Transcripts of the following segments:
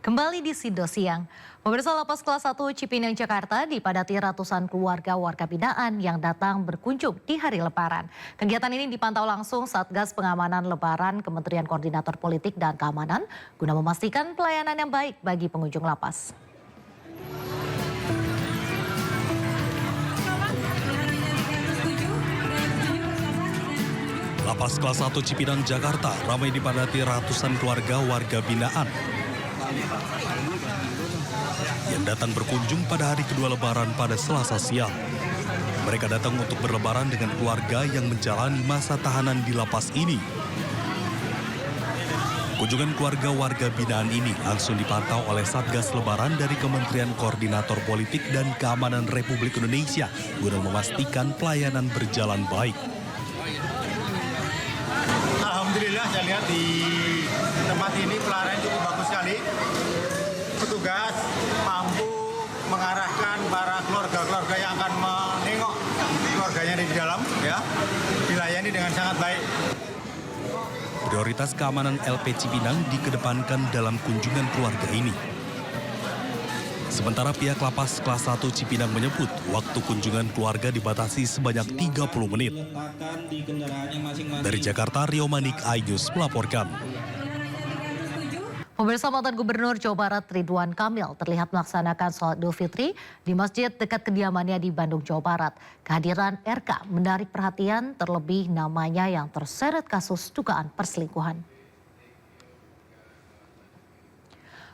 Kembali di Sido Siang, pemirsa Lapas Kelas 1 Cipinang, Jakarta dipadati ratusan keluarga warga binaan yang datang berkunjung di hari Lebaran. Kegiatan ini dipantau langsung Satgas Pengamanan Lebaran Kementerian Koordinator Politik dan Keamanan guna memastikan pelayanan yang baik bagi pengunjung lapas. Lapas Kelas 1 Cipinang, Jakarta ramai dipadati ratusan keluarga warga binaan yang datang berkunjung pada hari kedua Lebaran pada Selasa siang. Mereka datang untuk berlebaran dengan keluarga yang menjalani masa tahanan di lapas ini. Kunjungan keluarga warga binaan ini langsung dipantau oleh Satgas Lebaran dari Kementerian Koordinator Politik dan Keamanan Republik Indonesia guna memastikan pelayanan berjalan baik. Alhamdulillah saya lihat di tempat ini pelayanan cukup bagus sekali. Petugas mampu mengarahkan para keluarga-keluarga yang akan menengok keluarganya di dalam, ya, dilayani dengan sangat baik. Prioritas keamanan LP Cipinang dikedepankan dalam kunjungan keluarga ini. Sementara pihak Lapas Kelas 1 Cipinang menyebut waktu kunjungan keluarga dibatasi sebanyak 30 menit. Dari Jakarta, Rio Manik, iNews melaporkan. Pemirsa, mantan Gubernur Jawa Barat Ridwan Kamil terlihat melaksanakan sholat Idul Fitri di masjid dekat kediamannya di Bandung, Jawa Barat. Kehadiran RK menarik perhatian, terlebih namanya yang terseret kasus dugaan perselingkuhan.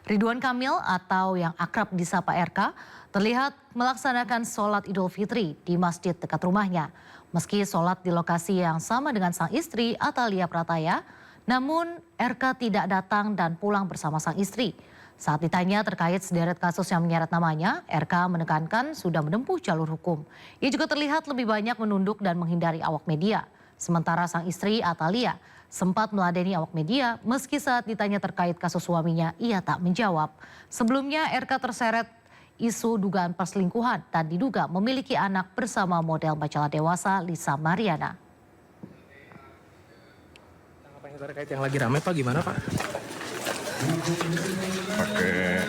Ridwan Kamil atau yang akrab disapa RK terlihat melaksanakan sholat Idul Fitri di masjid dekat rumahnya. Meski sholat di lokasi yang sama dengan sang istri Atalia Prataya, namun RK tidak datang dan pulang bersama sang istri. Saat ditanya terkait sederet kasus yang menyeret namanya, RK menekankan sudah menempuh jalur hukum. Ia juga terlihat lebih banyak menunduk dan menghindari awak media. Sementara sang istri Atalia sempat meladeni awak media meski saat ditanya terkait kasus suaminya ia tak menjawab. Sebelumnya RK terseret isu dugaan perselingkuhan dan diduga memiliki anak bersama model majalah dewasa Lisa Mariana. Tanggapan terkait yang lagi ramai Pak, gimana Pak? Pakai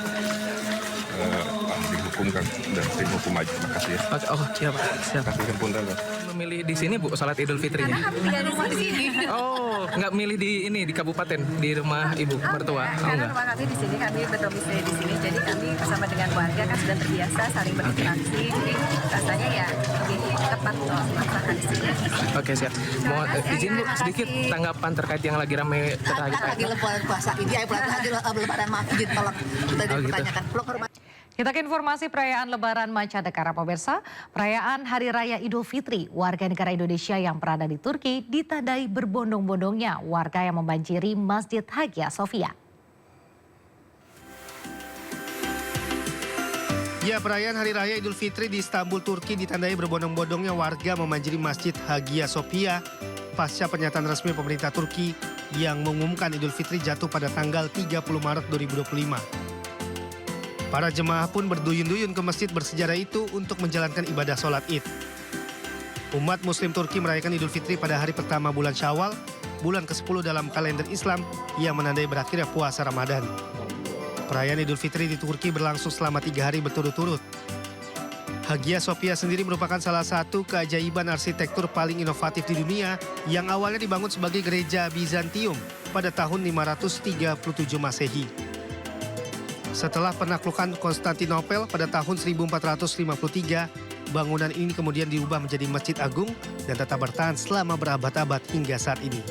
ahli hukum kan, dan tim hukum aja. Makasih ya. Oh siap Pak, siap. Kasih kempunten kan. Memilih di sini Bu, sholat Idul Fitrinya? Karena kami tinggal rumah di sini. Oh, nggak milih di ini, di kabupaten, di rumah Ibu mertua? Oh Karena enggak? rumah kami di sini, kami berdomisili di sini. Jadi kami bersama dengan warga kan sudah terbiasa saling berinteraksi. Jadi rasanya ya lebih tepat untuk melaksanakan di sini. Oke siap. Mau izin Bu sedikit tanggapan terkait yang lagi ramai terkait lagi lebaran puasa ini, lagi lebaran masjid tolong kita dipertanyakan. Kita ke informasi perayaan Lebaran mancanegara, pemirsa. Perayaan Hari Raya Idul Fitri warga negara Indonesia yang berada di Turki ditandai berbondong-bondongnya warga yang membanjiri Masjid Hagia Sophia. Ya, perayaan Hari Raya Idul Fitri di Istanbul, Turki ditandai berbondong-bondongnya warga membanjiri Masjid Hagia Sophia pasca pernyataan resmi pemerintah Turki yang mengumumkan Idul Fitri jatuh pada tanggal 30 Maret 2025. Para jemaah pun berduyun-duyun ke masjid bersejarah itu untuk menjalankan ibadah sholat Id. Umat Muslim Turki merayakan Idul Fitri pada hari pertama bulan Syawal, bulan ke-10 dalam kalender Islam yang menandai berakhirnya puasa Ramadan. Perayaan Idul Fitri di Turki berlangsung selama 3 hari berturut-turut. Hagia Sophia sendiri merupakan salah satu keajaiban arsitektur paling inovatif di dunia yang awalnya dibangun sebagai gereja Bizantium pada tahun 537 Masehi. Setelah penaklukan Konstantinopel pada tahun 1453, bangunan ini kemudian diubah menjadi Masjid Agung dan tetap bertahan selama berabad-abad hingga saat ini.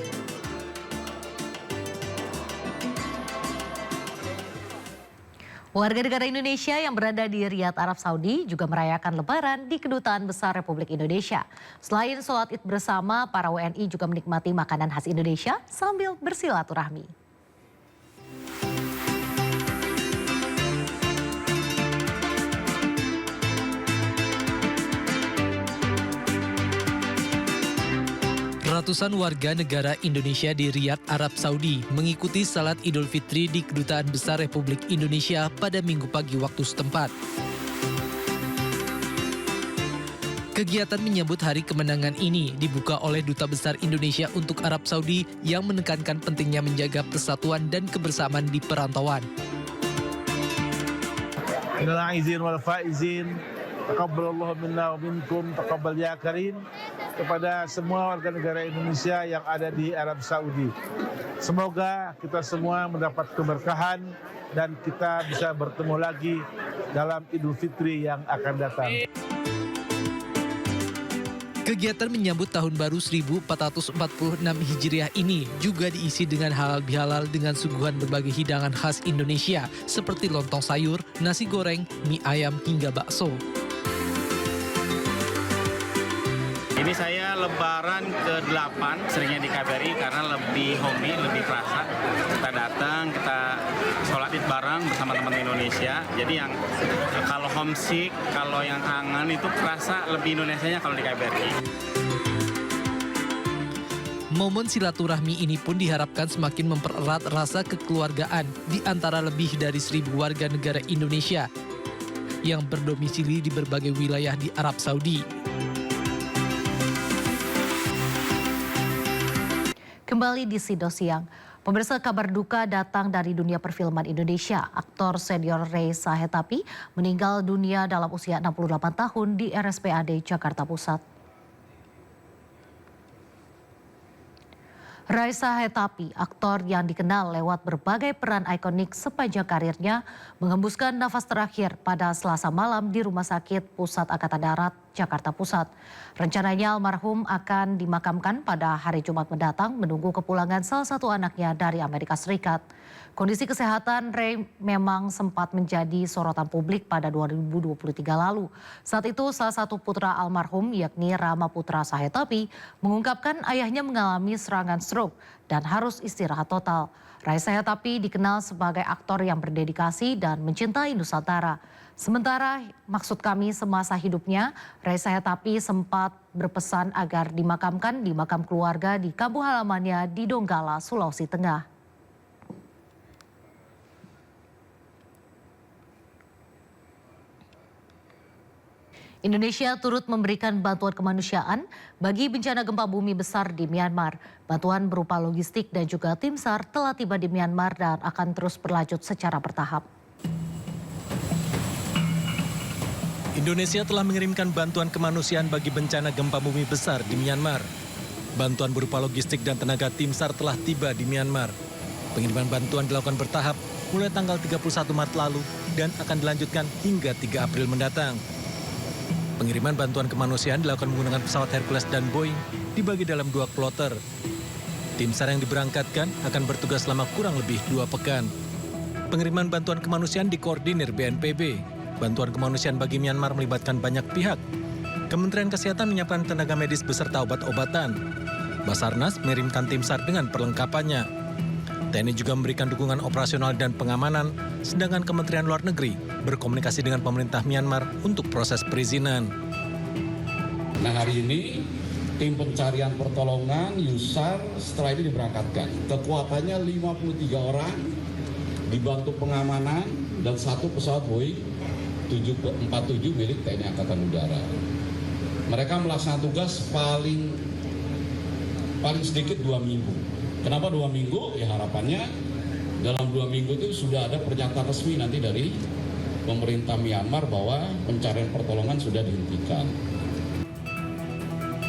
Warga negara Indonesia yang berada di Riyadh, Arab Saudi juga merayakan Lebaran di Kedutaan Besar Republik Indonesia. Selain sholat Id bersama, para WNI juga menikmati makanan khas Indonesia sambil bersilaturahmi. Ratusan warga negara Indonesia di Riyadh, Arab Saudi mengikuti salat Idul Fitri di Kedutaan Besar Republik Indonesia pada Minggu pagi waktu setempat. Kegiatan menyambut hari kemenangan ini dibuka oleh Duta Besar Indonesia untuk Arab Saudi yang menekankan pentingnya menjaga persatuan dan kebersamaan di perantauan. minal aizin wal faizin, taqabbalallahu minna wa minkum, taqabbal ya karim, kepada semua warga negara Indonesia yang ada di Arab Saudi. Semoga kita semua mendapat keberkahan dan kita bisa bertemu lagi dalam Idul Fitri yang akan datang. Kegiatan menyambut Tahun Baru 1446 Hijriah ini juga diisi dengan halal bihalal dengan suguhan berbagai hidangan khas Indonesia seperti lontong sayur, nasi goreng, mie ayam hingga bakso. Ini saya lebaran ke-8 seringnya di KBRI karena lebih homey, lebih kerasa. Kita datang, kita sholat id bareng bersama teman Indonesia. Jadi yang kalau homesick, kalau yang kangen itu kerasa lebih Indonesianya kalau di KBRI. Momen silaturahmi ini pun diharapkan semakin mempererat rasa kekeluargaan di antara lebih dari 1.000 warga negara Indonesia yang berdomisili di berbagai wilayah di Arab Saudi. Kembali di Sido Siang, pemirsa, kabar duka datang dari dunia perfilman Indonesia. Aktor senior Reza Hetapi meninggal dunia dalam usia 68 tahun di RSPAD Jakarta Pusat. Reza Hetapi, aktor yang dikenal lewat berbagai peran ikonik sepanjang karirnya, menghembuskan nafas terakhir pada Selasa malam di Rumah Sakit Pusat Angkatan Darat, Jakarta Pusat. Rencananya almarhum akan dimakamkan pada hari Jumat mendatang menunggu kepulangan salah satu anaknya dari Amerika Serikat. Kondisi kesehatan Ray memang sempat menjadi sorotan publik pada 2023 lalu. Saat itu salah satu putra almarhum yakni Rama Putra Sahetapi mengungkapkan ayahnya mengalami serangan stroke dan harus istirahat total. Reza Hetapi dikenal sebagai aktor yang berdedikasi dan mencintai Nusantara. Sementara maksud kami semasa hidupnya, Reza Hetapi sempat berpesan agar dimakamkan di makam keluarga di kampung halamannya di Donggala, Sulawesi Tengah. Indonesia turut memberikan bantuan kemanusiaan bagi bencana gempa bumi besar di Myanmar. Bantuan berupa logistik dan juga tim SAR telah tiba di Myanmar dan akan terus berlanjut secara bertahap. Indonesia telah mengirimkan bantuan kemanusiaan bagi bencana gempa bumi besar di Myanmar. Bantuan berupa logistik dan tenaga tim SAR telah tiba di Myanmar. Pengiriman bantuan dilakukan bertahap mulai tanggal 31 Maret lalu dan akan dilanjutkan hingga 3 April mendatang. Pengiriman bantuan kemanusiaan dilakukan menggunakan pesawat Hercules dan Boeing dibagi dalam 2 kloter. Tim SAR yang diberangkatkan akan bertugas selama kurang lebih 2 pekan. Pengiriman bantuan kemanusiaan dikoordinir BNPB. Bantuan kemanusiaan bagi Myanmar melibatkan banyak pihak. Kementerian Kesehatan menyiapkan tenaga medis beserta obat-obatan. Basarnas mengirimkan tim SAR dengan perlengkapannya. TNI juga memberikan dukungan operasional dan pengamanan, sedangkan Kementerian Luar Negeri berkomunikasi dengan pemerintah Myanmar untuk proses perizinan. Nah, hari ini tim pencarian pertolongan YUSAR setelah ini diberangkatkan. Kekuatannya 53 orang, dibantu pengamanan dan 1 pesawat Boeing 747 milik TNI Angkatan Udara. Mereka melaksanakan tugas paling sedikit 2 minggu. Kenapa 2 minggu? Ya harapannya dalam 2 minggu itu sudah ada pernyataan resmi nanti dari pemerintah Myanmar bahwa pencarian pertolongan sudah dihentikan.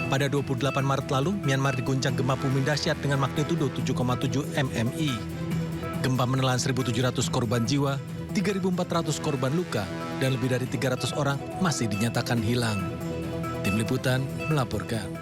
Pada 28 Maret lalu, Myanmar diguncang gempa bumi dahsyat dengan magnitudo 7,7 MMI. Gempa menelan 1.700 korban jiwa, 3.400 korban luka, dan lebih dari 300 orang masih dinyatakan hilang. Tim Liputan melaporkan.